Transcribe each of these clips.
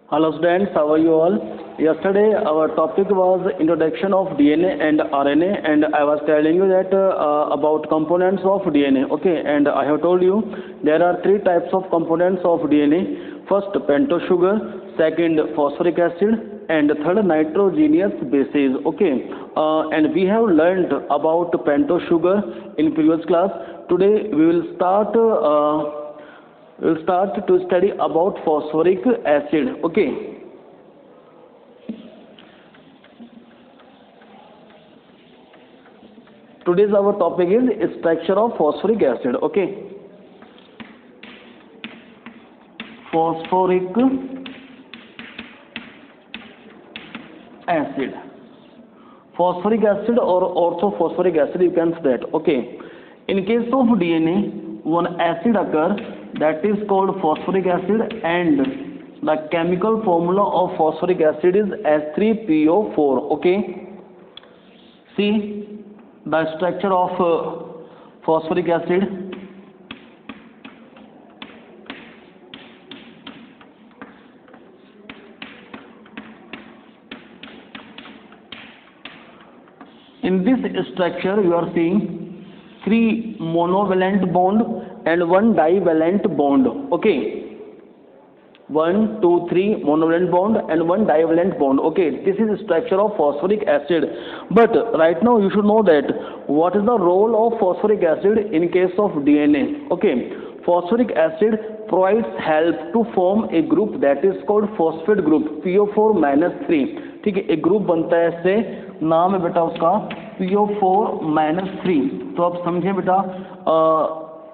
Hello students, how are you all? Yesterday our topic was introduction of DNA and RNA, and I was telling you that about components of DNA. Okay, and I have told you there are three types of components of DNA. First, pentose sugar, second, phosphoric acid, and third, nitrogenous bases. Okay, and we have learned about pentose sugar in previous class. Today we will start. We'll start to study about phosphoric acid. Okay, today's our topic is structure of phosphoric acid. Okay, phosphoric acid, phosphoric acid or orthophosphoric acid, you can say that. Okay, in case of DNA, one acid occurs that is called phosphoric acid, and the chemical formula of phosphoric acid is H3PO4. Okay, see the structure of phosphoric acid. In this structure you are seeing three monovalent bond and one divalent bond. Okay, 1, 2, 3 monovalent bond and one divalent bond. Okay, this is the structure of phosphoric acid. But right now you should know that what is the role of phosphoric acid in case of DNA. Okay, phosphoric acid provides help to form a group that is called phosphate group, PO4-3. ठीक है, एक group बनता है इससे, नाम है बेटा उसका PO4-3. तो आप समझे बेटा,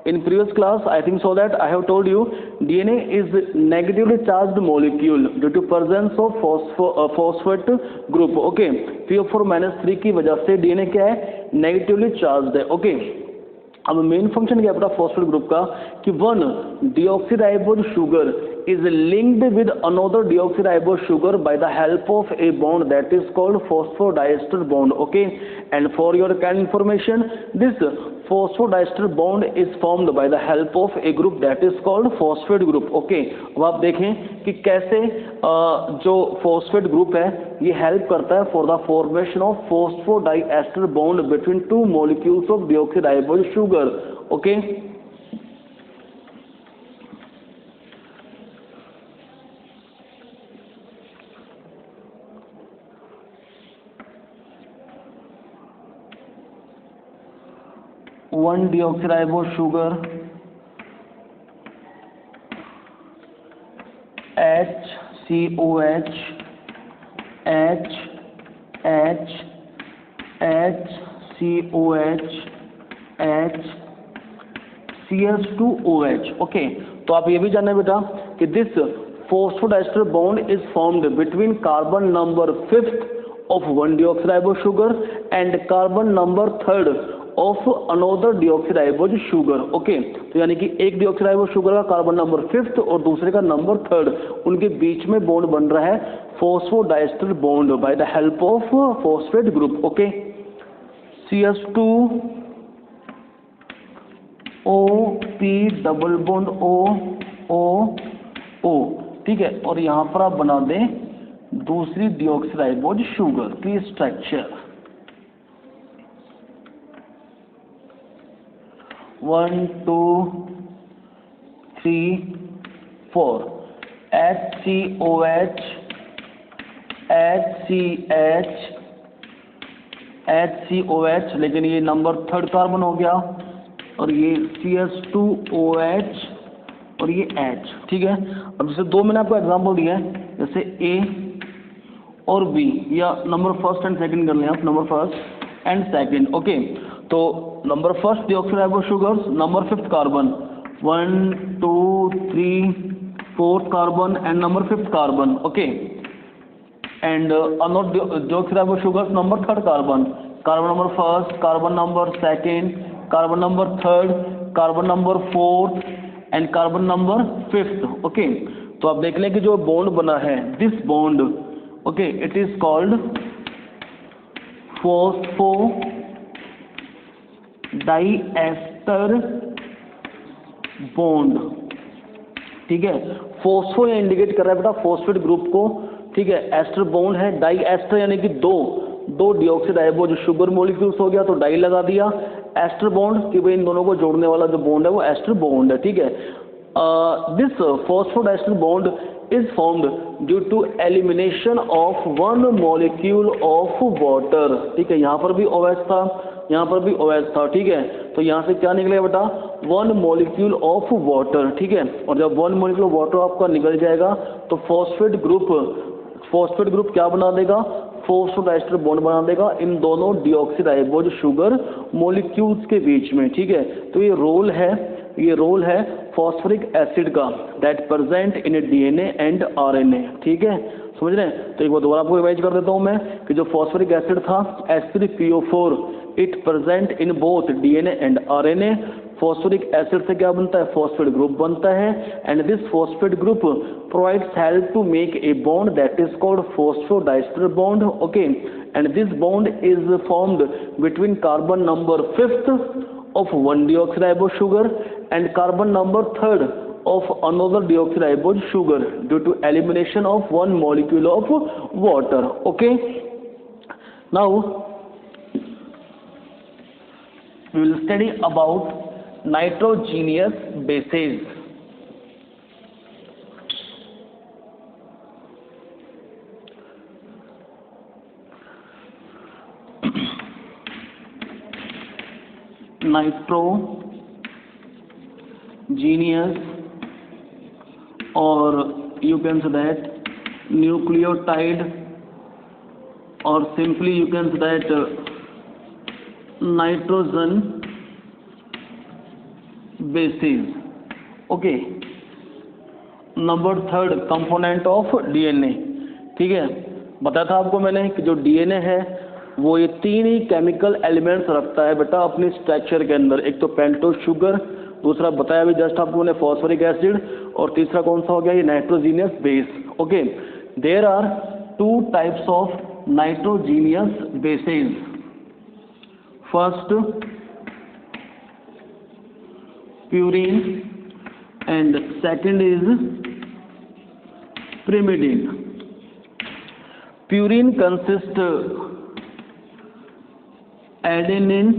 in previous class I think so that I have told you DNA is negatively charged molecule due to presence of phosphate group. Okay, PO4-3 की वजह से DNA क्या है, नेगेटिवली चार्ज्ड है. ओके, अब मेन फंक्शन क्या है बेटा फॉस्फेट ग्रुप का, कि one deoxyribose sugar is linked with another deoxyribose sugar by the help of a bond that is called phosphodiester bond. Okay, and for your kind information, this phosphodiester bond is formed by the help of a group that is called phosphate group. Okay, अब आप देखें कि कैसे जो phosphate group है ये help करता है for the formation of phosphodiester bond between two molecules of deoxyribose sugar. Okay, one deoxyribose sugar HCOH H H HCOH H CS2OH. Okay, तो आप ये भी जाने बेटा कि this phosphodiester bond is formed between carbon number 5th of one deoxyribose sugar and carbon number 3rd of another deoxyribose sugar. Okay, तो यानी कि एक डिऑक्सीराइबोज शुगर का कार्बन नंबर 5th और दूसरे का नंबर 3rd, उनके बीच में बॉन्ड बन रहा है phosphodiester bond by the help of phosphate group. Okay, CS2OP double bond O. ठीक है, और यहाँ पर आप बना दें दूसरी डिऑक्सीराइबोज शुगर की स्ट्रक्चर 1, 2, 3, 4 HCOH HCOH, लेकिन ये नंबर 3rd कार्बन हो गया, और ये CS2OH और ये H. ठीक है, अब जैसे दो मैंने आपको एग्जांपल दिया है, जैसे A और B, या नंबर 1st एंड 2nd कर लें आप, number 1st and 2nd. Okay, तो number 1st deoxyribose sugars, number 5th carbon, 1, 2, 3, 4th carbon and number 5th carbon. Okay, and another deoxyribose sugars, number 3rd carbon, carbon number 1st, carbon number 2nd, carbon number 3rd, carbon number 4th and carbon number 5th. Okay, तो आप देख लें कि जो bond बना है, this bond, okay, it is called phosphodiester bond. ठीक है। फॉस्फो ये इंडिकेट कर रहा है बेटा फॉस्फेट ग्रुप को, ठीक है। एस्टर बॉन्ड है, डाई एस्टर यानी कि दो डिऑक्सीराइबोज शुगर मॉलिक्यूल्स हो गया तो डाई लगा दिया। एस्टर बॉन्ड कि भाई इन दोनों को जोड़ने वाला जो बॉन्ड है वो एस्टर बॉन्ड है, ठीक है। This phosphodiester bond is formed due to elimination of one molecule of water, ठीक है। यहाँ पर भी OH था, यहाँ पर भी OH था, ठीक है। तो यहाँ से क्या निकलेगा बेटा वन मॉलिक्यूल ऑफ वाटर, ठीक है। और जब वन मॉलिक्यूल ऑफ वाटर आपका निकल जाएगा तो फॉस्फेट ग्रुप क्या बना देगा, फॉस्फोडाइस्टर बॉन्ड बना देगा इन दोनों डिऑक्सीराइबोज शुगर मॉलिक्यूल्स के बीच में, ठीक है। तो ये रोल है फॉस्फोरिक एसिड का that present in DNA and RNA, ठीक है, समझ रहे हैं। तो एक बार दोबारा आपको रिवाइज कर देता हूं मैं कि जो फॉस्फोरिक एसिड था H3PO4 it present in both DNA and RNA. Phosphoric acid से क्या बनता है, फॉस्फेट ग्रुप बनता है and this phosphate group provides help to make a bond that is called phosphodiester bond, okay. And this bond is formed between carbon number 5th of one deoxyribose sugar and carbon number 3rd of another deoxyribose sugar due to elimination of one molecule of water, okay. Now we will study about nitrogenous bases. Nitrogenous, or you can say that nucleotide, or simply you can say that nitrogen bases, okay. Number 3rd component of DNA, ठीक है। बताया था आपको मैंने कि जो DNA है वो ये 3 ही केमिकल एलिमेंट्स रखता है बेटा अपने स्ट्रक्चर के अंदर। एक तो पेंटोज शुगर, दूसरा बताया भी जस्ट आपको मैंने फॉस्फोरिक एसिड, और तीसरा कौन सा हो गया ये nitrogenous base, okay. There are 2 types of nitrogenous bases. First purine and second is pyrimidine. Purine consists adenine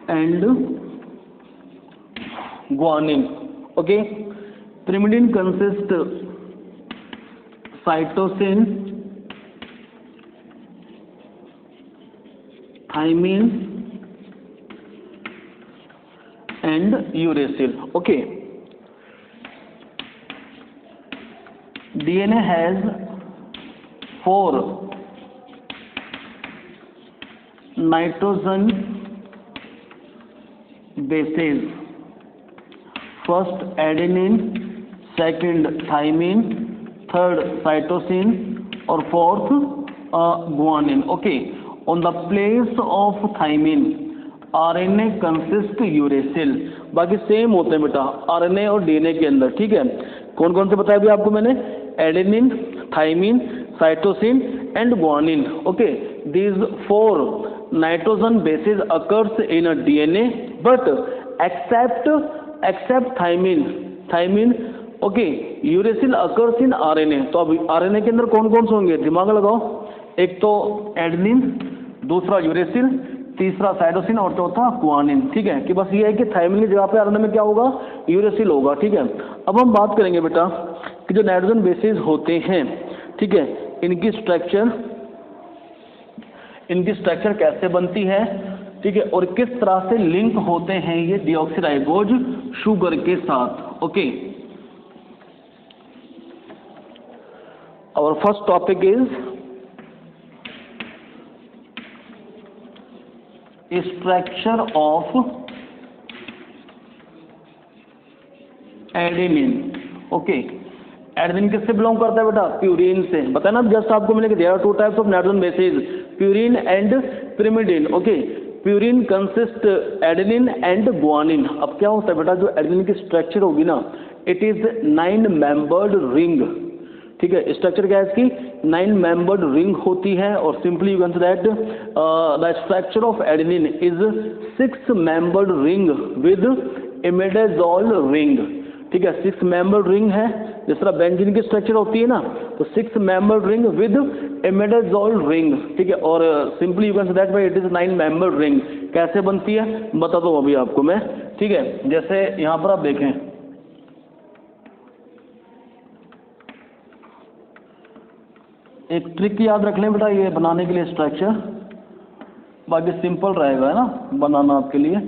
and guanine, okay. Pyrimidine consists cytosine, thymine and uracil, okay. DNA has 4 nitrogen bases. First adenine, second thymine, third cytosine और fourth guanine, okay. On the place of thymine RNA consists uracil. बाकी same होते हैं बेटा RNA और DNA के अंदर, ठीक है। कौन कौन से बताया भी आपको मैंने, adenine, thymine, cytosine and guanine, okay. These 4 nitrogen bases occurs in a DNA but except thymine, okay, uracil occurs in RNA. तो अब RNA के अंदर कौन कौन से होंगे, दिमाग लगाओ। एक तो एडेनिन, दूसरा यूरेसिल, तीसरा साइटोसिन और चौथा गुआनिन, ठीक है। कि बस ये है कि थाइमिन की जगह पे RNA में क्या होगा, यूरेसिल होगा, ठीक है। अब हम बात करेंगे बेटा कि जो नाइट्रोजन बेसेस होते हैं, ठीक है, इनकी स्ट्रक्चर कैसे बनती है, ठीक है, और किस तरह से लिंक होते हैं ये डिऑक्सीराइबोज शुगर के साथ, okay. Our first topic is structure of adenine, okay. Adenine किससे बिलोंग करता है बेटा, प्यूरिन से। बताया ना जस्ट आपको मैंने कि there are 2 types of nitrogen bases, purine and pyrimidine, okay. Purine consist adenine and guanine. अब क्या होता है बेटा, जो एडेनिन की स्ट्रक्चर होगी ना, इट इज 9 मेंबर्ड रिंग, ठीक है। स्ट्रक्चर क्या है इसकी, 9 मेंबर्ड रिंग होती है। और simply you can say that the structure of adenine is 6 membered ring with imidazole ring, ठीक है। 6 मेंबर रिंग है, जिस तरह बेंजीन की स्ट्रक्चर होती है ना, तो 6 member ring with imidazole ring, ठीक है। और simply you can say that bye it is 9 member ring. कैसे बनती है बताता हूँ अभी आपको मैं, ठीक है। जैसे यहाँ पर आप देखें, एक ट्रिक याद रख लें बेटा ये बनाने के लिए स्ट्रक्चर, बाकी सिंपल रहेगा है ना बनाना आपके लिए।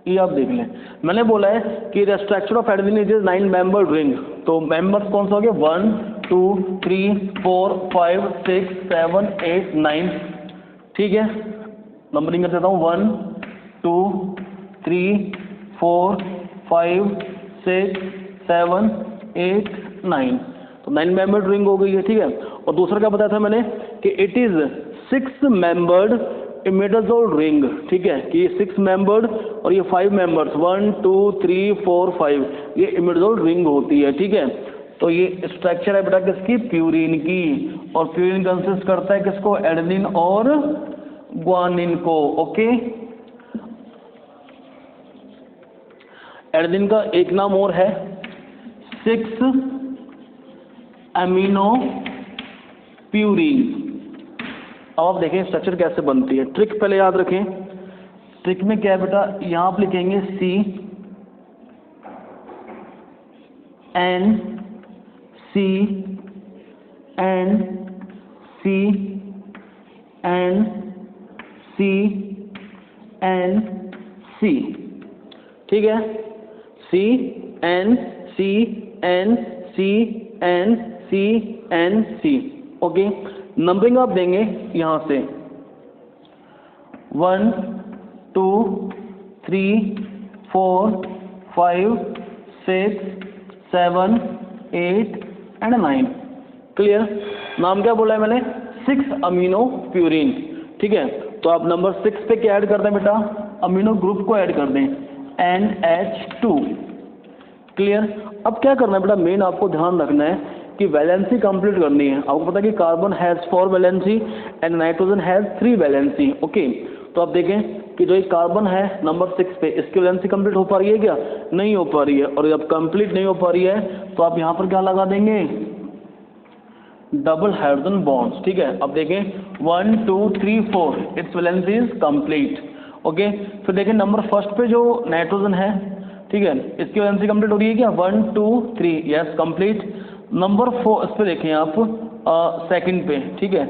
ये आप देख लें, मैंने बोला है कि the structure of adenine is 9 member ring. तो मेंबर्स कौन सा हो गया, 1 2 3 4 5 6 7 8 9, ठीक है। नंबरिंग कर देता हूँ, 1 2 3 4 5 6 7 8 9। तो 9 मेंबर्ड रिंग हो गई है, ठीक है। और दूसरा क्या बताया था मैंने कि it is 6 membered imidazole ring, ठीक है, कि 6 मेंबर्ड और ये 5 मेंबर्स 1 2 3 4 5 ये इमिडाजोल रिंग होती है, ठीक है। तो ये स्ट्रक्चर है बेटा किसकी, प्यूरिन की। और प्यूरिन कंसिस्ट करता है किसको, एडेनिन और ग्वानिन को, ओके। एडेनिन का एक नाम और है 6 अमीनो प्यूरिन। अब आप देखें स्ट्रक्चर कैसे बनती है। ट्रिक पहले याद रखें, ट्रिक में क्या है बेटा, यहां आप लिखेंगे C N C N C N C N C, ठीक है। C N C N C N C N C, okay. Numbering आप देंगे यहां से 1 2 3 4 5 6 7 8 एंड 9, क्लियर। नाम क्या बोला है मैंने, 6 अमीनो प्यूरिन, ठीक है। तो आप नंबर 6 पे क्या ऐड कर दें बेटा, अमीनो ग्रुप को ऐड कर दें NH2, क्लियर। अब क्या करना है बेटा, मेन आपको ध्यान रखना है कि वैलेंसी कंप्लीट करनी है। आपको पता है कि carbon has 4 valency and nitrogen has 3 valency, okay. तो आप देखें कि जो एक कार्बन है नंबर 6 पे, इसकी वैलेंसी कंप्लीट हो पा रही है क्या, नहीं हो पा रही है। और जब कंप्लीट नहीं हो पा रही है तो आप यहाँ पर क्या लगा देंगे, डबल हाइड्रोजन बॉन्ड्स, ठीक है। अब देखें 1 2 3 4 it's valency is complete, okay. फिर देखें नंबर फर्स्ट पे जो नाइट्रोजन है, ठीक है, इसकी वैलेंसी कंप्लीट हो रही है क्या, 1 2 3, यस कंप्लीट। नंबर 4 इस पे देखें आप सेकंड पे, ठीक है,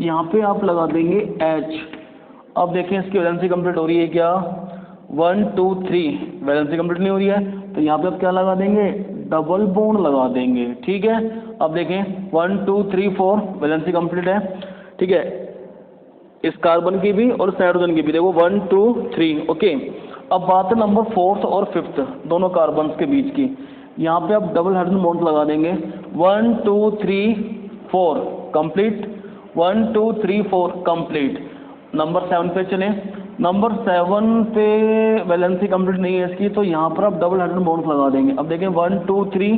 यहाँ पे आप लगा देंगे H। अब देखें इसकी वैलेंसी कंप्लीट हो रही है क्या, 1 2 3, वैलेंसी कंप्लीट नहीं हो रही है तो यहाँ पे आप क्या लगा देंगे, डबल बॉन्ड लगा देंगे, ठीक है। अब देखें 1 2 3 4 वैलेंसी कंप्लीट है, ठीक है, इस कार्बन की भी और इस नाइट्रोजन की भी, देखो 1 2 3, ओके। अब बात है नंबर 4th और 5th दोनों कार्बन के बीच की, यहाँ पे आप डबल हाइड्रोजन बॉन्ड लगा देंगे 1 2 3 4 कंप्लीट, 1 2 3 4 कंप्लीट। नंबर 7 पे चलें, नंबर 7 पे वैलेंसी कंप्लीट नहीं है इसकी, तो यहाँ पर आप डबल हाइड्रोजन बॉन्ड लगा देंगे। अब देखें 1 2 3,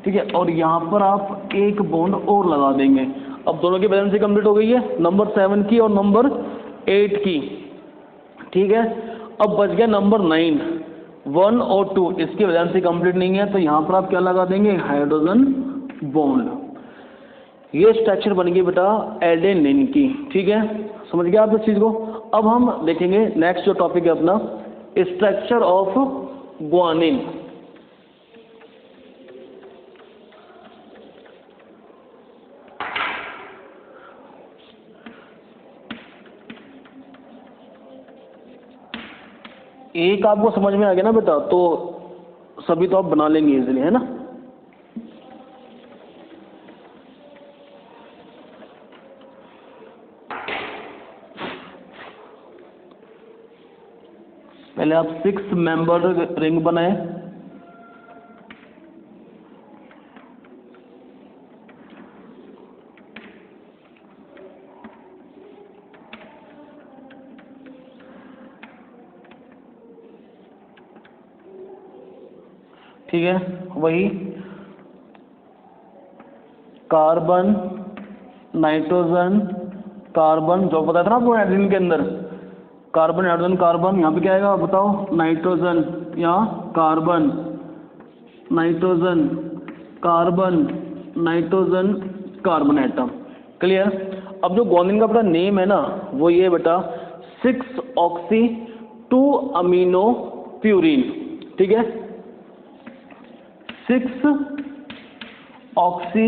ठीक है, और यहाँ पर आप एक बॉन्ड और लगा देंगे। अब दोनों की वैलेंसी कंप्लीट हो गई है, नंबर 7 की और नंबर 8 की, ठीक है। अब बच गया नंबर 9, 1 और 2, इसकी वैलेंसी कंप्लीट नहीं है तो यहाँ पर आप क्या लगा देंगे, हाइड्रोजन बॉन्ड। ये स्ट्रक्चर बन गई बेटा एडेनिन की, ठीक है। समझ गया आप इस चीज़ को। अब हम देखेंगे नेक्स्ट जो टॉपिक है अपना, स्ट्रक्चर ऑफ ग्वानिन। एक आपको समझ में आ गया ना बेटा, तो सभी तो आप बना लेंगे इजीली, है ना। पहले आप 6 मेंबर रिंग बनाए, ठीक है। वही कार्बन नाइट्रोजन कार्बन जो बताया था ना आपको एडेनिन के अंदर, कार्बन हाइड्रोजन कार्बन, यहाँ पे क्या आएगा बताओ, नाइट्रोजन या carbon, nitrogen carbon nitrogen carbon atom. Clear. अब जो गुआनिन का बेटा नेम है ना वो ये बेटा 6 ऑक्सी 2 अमीनो प्यूरिन। ठीक है, 6 ऑक्सी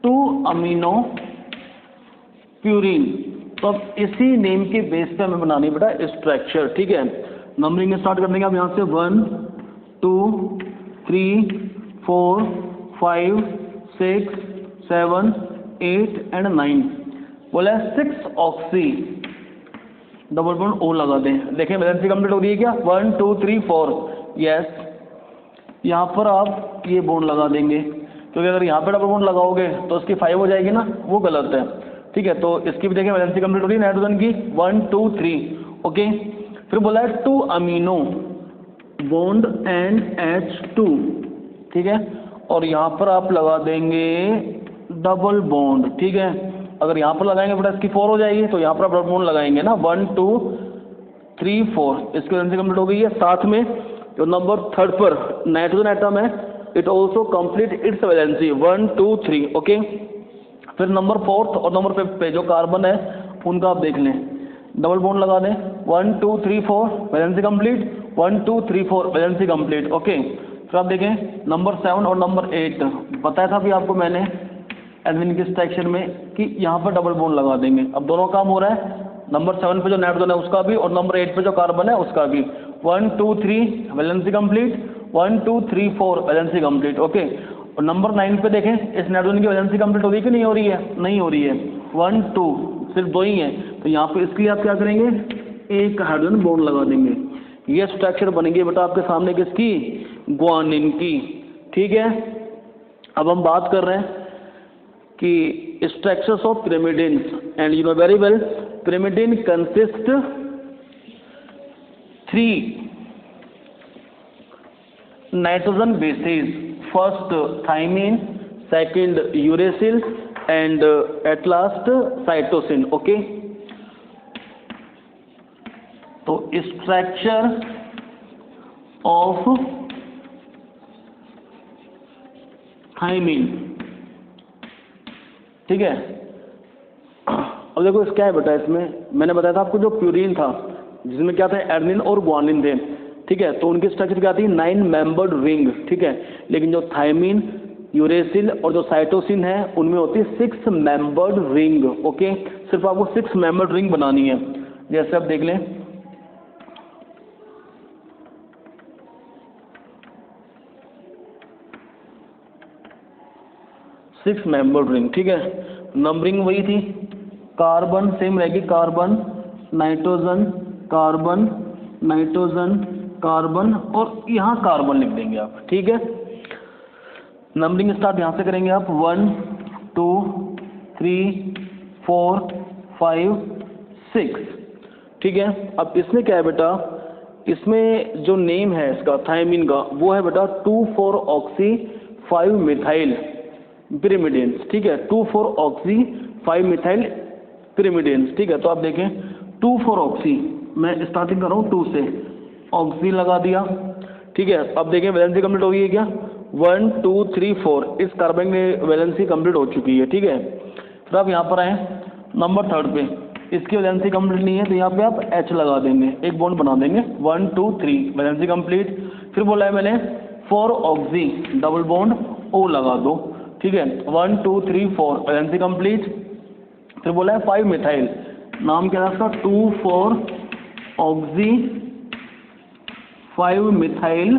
2 अमीनो प्यूरिन। तो अब इसी नेम के बेस पे हमें बनानी है बेटा स्ट्रक्चर। ठीक है, नंबरिंग स्टार्ट कर देंगे आप यहाँ से 1 2 3 4 5 6 7 8 एंड 9। बोला 6 ऑक्सी डबल बॉन्ड ओ लगा दें। देखें वैलेंसी कंप्लीट हो रही है क्या? 1 2 3 4। यस, यहाँ पर आप ये बॉन्ड लगा देंगे, क्योंकि अगर यहाँ पे डबल बॉन्ड लगाओगे तो उसकी 5 हो जाएगी ना, वो गलत है। ठीक है, तो इसकी भी देखें वैलेंसी कंप्लीट हो रही है नाइट्रोजन की 1 2 3। ओके, फिर बोला है 2 अमीनो बॉन्ड एंड H2। ठीक है, और यहाँ पर आप लगा देंगे डबल बॉन्ड। ठीक है, अगर यहाँ पर लगाएंगे बेटा इसकी 4 हो जाएगी, तो यहाँ पर आप डबल बॉन्ड लगाएंगे ना 1 2 3 4। इसकी वैलेंसी कंप्लीट हो गई है। साथ में जो नंबर 3 पर नाइट्रोजन एटम है it also complete it's valency 1 2 3। Okay, फिर नंबर 4 और नंबर 5 पे जो कार्बन है उनका आप देख लें, डबल बॉन्ड लगा दें 1 2 3 4 valency complete, 1 2 3 4 valency complete. Okay, फिर आप देखें नंबर 7 और नंबर 8 बताया था भी आपको मैंने एडमिन के सेक्शन में कि यहाँ पर डबल बॉन्ड लगा देंगे। अब दोनों काम हो रहा है, नंबर 7 पे जो नाइट्रोजन है उसका भी और नंबर 8 पे जो कार्बन है उसका भी। 1 2 3 valency complete, 1 2 3 4 valency complete. Okay, और नंबर 9 पे देखें इस नाइट्रोजन की वैलेंसी कंप्लीट हो रही है कि नहीं हो रही है? नहीं हो रही है, 1 2 सिर्फ 2 ही है। तो यहाँ पे इसके लिए आप क्या करेंगे, एक हाइड्रोजन बॉन्ड लगा देंगे। ये स्ट्रक्चर बनेगी बेटा आपके सामने किसकी? गुआनिन की। ठीक है, अब हम बात कर रहे हैं कि structures of pyrimidines and you know very well pyrimidine consist 3 nitrogen bases, first thymine, second uracil and at last cytosine. Okay, तो structure of thymine। ठीक है, अब देखो क्या है बेटा, इसमें मैंने बताया था आपको जो प्यूरिन था जिसमें क्या था एडेनिन और गुआनिन थे। ठीक है, तो उनकी स्ट्रक्चर क्या थी? 9 मेंबर्ड रिंग। ठीक है, लेकिन जो थायमिन यूरेसिल और जो साइटोसिन है उनमें होती है 6 मेंबर्ड रिंग। ओके, सिर्फ आपको 6 मेंबर्ड रिंग बनानी है। जैसे आप देख लें, सिक्स मेंबर्ड रिंग। ठीक है, नंबरिंग वही थी, कार्बन सेम रहेगी, carbon nitrogen carbon nitrogen carbon और यहाँ कार्बन लिख देंगे आप। ठीक है, नंबरिंग स्टार्ट यहाँ से करेंगे आप 1 2 3 4 5 6। ठीक है, अब इसमें क्या है बेटा, इसमें जो नेम है इसका थायमिन का वो है बेटा 2,4 ऑक्सी 5 मिथाइल पिरिमिडिन्स। ठीक है, 2,4 ऑक्सी 5 मिथाइल पिरिमिडिन्स। ठीक है, तो आप देखें 2,4 ऑक्सी, मैं स्टार्टिंग कर रहा हूँ 2 से, ऑक्सी लगा दिया। ठीक है, अब देखें वैलेंसी कंप्लीट हो गई है क्या? 1 2 3 4 इस कार्बन में वैलेंसी कंप्लीट हो चुकी है। ठीक है, फिर आप यहाँ पर आए नंबर 3 पे, इसकी वैलेंसी कंप्लीट नहीं है तो यहाँ पे आप H लगा देंगे, एक बॉन्ड बना देंगे 1 2 3 वैलेंसी कंप्लीट। फिर बोला है मैंने 4 ऑक्सी डबल बॉन्ड O लगा दो। ठीक है, 1 2 3 4 वैलेंसी कंप्लीट। फिर बोला है 5 मिथाइल, नाम क्या है इसका? 2,4 ऑक्सी 5 मिथाइल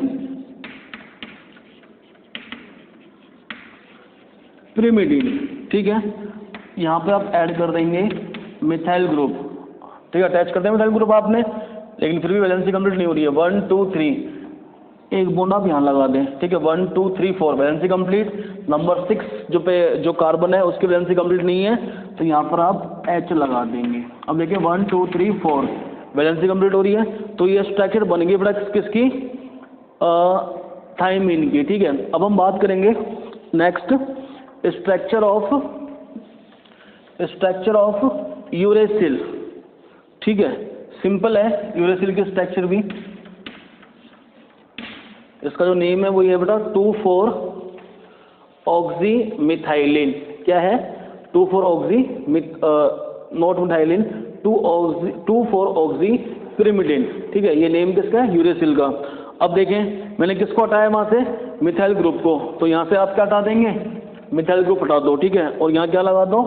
पिरिमिडिन। ठीक है, यहाँ पे आप ऐड कर देंगे मिथाइल ग्रुप। ठीक है, अटैच कर दें मिथाइल ग्रुप आपने, लेकिन फिर भी वैलेंसी कंप्लीट नहीं हो रही है। 1 2 3 एक बॉन्ड आप यहाँ लगा दें। ठीक है, 1 2 3 4 वैलेंसी कंप्लीट। नंबर 6 जो कार्बन है उसकी वैलेंसी कंप्लीट नहीं है तो यहाँ पर आप H लगा देंगे। अब देखिए 1 2 3 4 वैलेंसी कंप्लीट हो रही है, तो ये स्ट्रक्चर बन गई बेटा किसकी? थायमिन की। ठीक है, अब हम बात करेंगे नेक्स्ट स्ट्रक्चर ऑफ यूरेसिल। ठीक है, सिंपल है यूरेसिल की स्ट्रक्चर भी। इसका जो नेम है वो ये है बेटा 2,4 ऑक्सी मिथाइलिन। क्या है? 2,4 oxy not methylene, 2,4 oxy pyrimidine. ठीक है, ये नेम किसका है? यूरेसिल का। अब देखें मैंने किसको हटाया वहाँ से? मिथाइल ग्रुप को। तो यहाँ से आप क्या हटा देंगे? मिथाइल ग्रुप हटा दो। ठीक है, और यहाँ क्या लगा दो?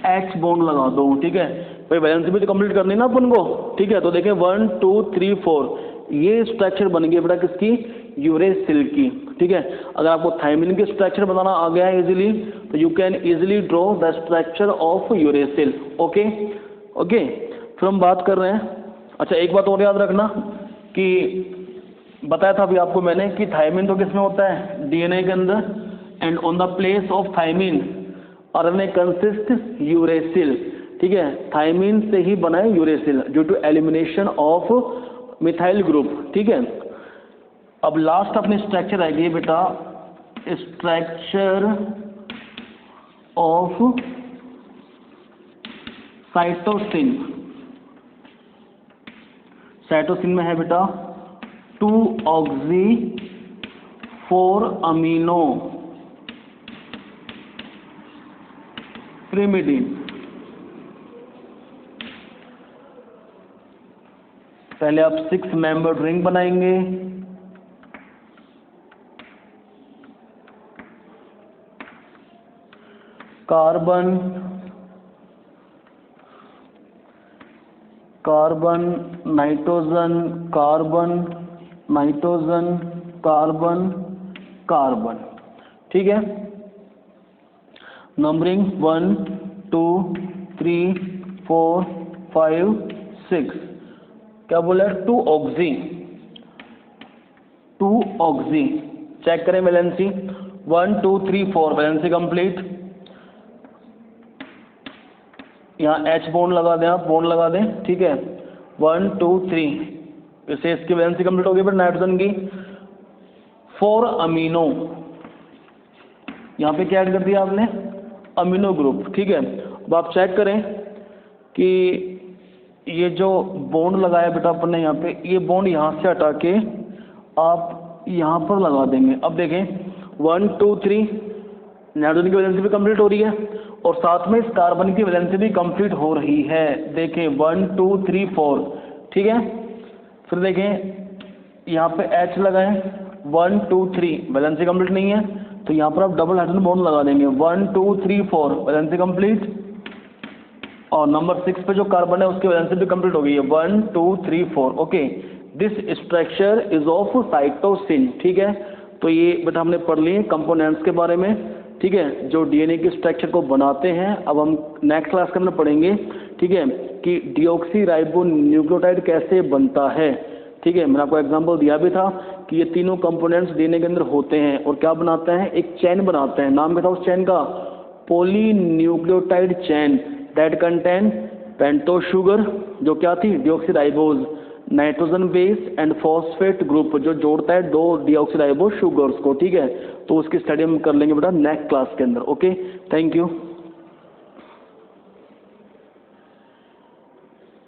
H बॉन्ड लगा दो। ठीक है भाई, वैलेंसी भी तो कंप्लीट करनी ना अपन को। ठीक है, तो देखें 1 2 3 4 ये स्ट्रक्चर बन गई बेटा किसकी? यूरेसिल की। ठीक है, अगर आपको थायमिन की स्ट्रक्चर बनाना आ गया है इजीली, तो you can easily draw the structure of uracil. Okay okay, फिर हम बात कर रहे हैं। अच्छा, एक बात और याद रखना कि बताया था अभी आपको मैंने कि थायमिन तो किस में होता है? डीएनए के अंदर। And on the place of thymine RNA consist uracil. ठीक है, थायमिन से ही बना है uracil due to elimination of methyl group. ठीक है, अब लास्ट अपनी स्ट्रक्चर आएगी बेटा, स्ट्रक्चर ऑफ साइटोसिन। साइटोसिन में है बेटा 2 ऑक्सी 4 अमीनो पिरिमिडिन। पहले आप 6 मेंबर्ड रिंग बनाएंगे। Carbon carbon nitrogen carbon nitrogen carbon carbon. ठीक है, नंबरिंग 1 2 3 4 5 6। क्या बोला? 2 ऑक्सी 2 ऑक्सी। चेक करें वैलेंसी 1 2 3 4 वैलेंसी कंप्लीट। यहाँ H बॉन्ड लगा दें, आप बॉन्ड लगा दें। ठीक है, 1 2 3 इससे इसकी वैलेंसी कंप्लीट हो गई फिर नाइट्रोजन की। 4 अमीनो, यहाँ पे क्या ऐड कर दिया आपने? Amino group. ठीक है, अब आप चेक करें कि ये जो बॉन्ड लगाया बेटा अपन ने यहाँ पे, ये बॉन्ड यहाँ से हटा के आप यहाँ पर लगा देंगे। अब देखें 1 2 3 नाइट्रोजन की वैलेंसी भी कंप्लीट हो रही है और साथ में इस कार्बन की वैलेंसी भी कंप्लीट हो रही है। देखें 1 2 3 4। ठीक है, फिर देखें यहाँ पे H लगाएं 1 2 3 वैलेंसी कंप्लीट नहीं है, तो यहाँ पर आप डबल हाइड्रोजन बॉन्ड लगा देंगे 1 2 3 4 वैलेंसी कंप्लीट। और नंबर 6 पे जो कार्बन है उसकी वैलेंसी भी कंप्लीट हो गई है 1 2 3 4। Okay, this structure is of cytosine. ठीक है, तो ये बेटा हमने पढ़ लिए कंपोनेंट्स के बारे में। ठीक है, जो डीएनए की स्ट्रक्चर को बनाते हैं। अब हम नेक्स्ट क्लास के अंदर पढ़ेंगे। ठीक है, कि डीऑक्सी राइबो न्यूक्लियोटाइड कैसे बनता है। ठीक है, मैंने आपको एग्जांपल दिया भी था कि ये तीनों कंपोनेंट्स डीएनए के अंदर होते हैं और क्या बनाते हैं? एक चेन बनाते हैं। नाम क्या था उस चेन का? Polynucleotide chain that contain pentose sugar, जो क्या थी? Deoxyribose, nitrogen base and phosphate group, जो जोड़ता है 2 डीऑक्सीराइबोज शुगर्स को। ठीक है, तो उसकी स्टडी हम कर लेंगे बेटा नेक्स्ट क्लास के अंदर। Okay, thank you.